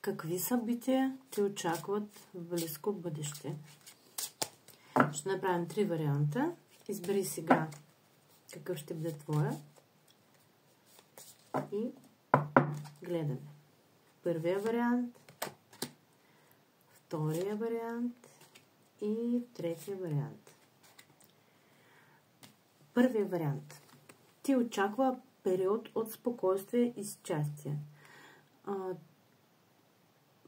Какви събития те очакват в близко бъдеще? Ще направим 3 варианта. Избери сега какъв ще бъде твоя и гледаме. Първия вариант, втория вариант и третия вариант. Първия вариант. Ти очаква период от спокойствие и щастие.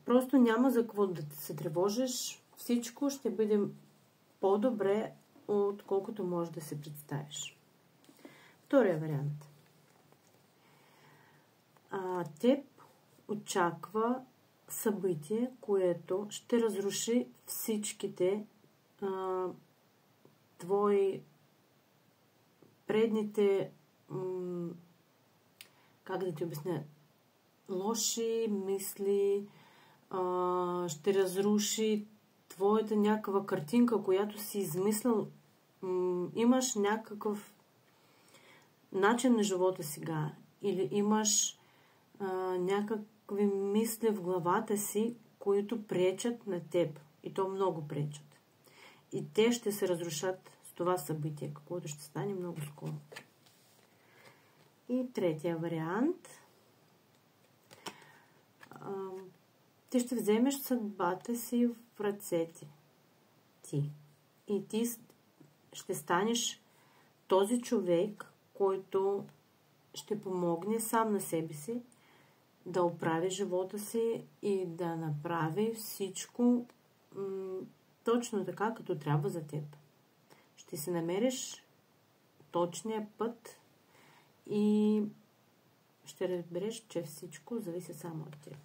Просто няма за какво да се тревожиш. Всичко ще бъде по-добре, отколкото можеш да се представиш. Втория вариант. Теб очаква събитие, което ще разруши всичките твои предните, как да ти обясня, лоши мисли, ще разруши твоята някаква картинка, която си измислил. Имаш някакъв начин на живота сега или имаш някакви мисли в главата си, които пречат на теб. И то много пречат. И те ще се разрушат с това събитие, каквото ще стане много скоро. И третия вариант. Ти ще вземеш съдбата си в ръцете ти. И ти ще станеш този човек, който ще помогне сам на себе си да оправи живота си и да направи всичко точно така, като трябва за теб. Ще си намериш точния път и ще разбереш, че всичко зависи само от теб.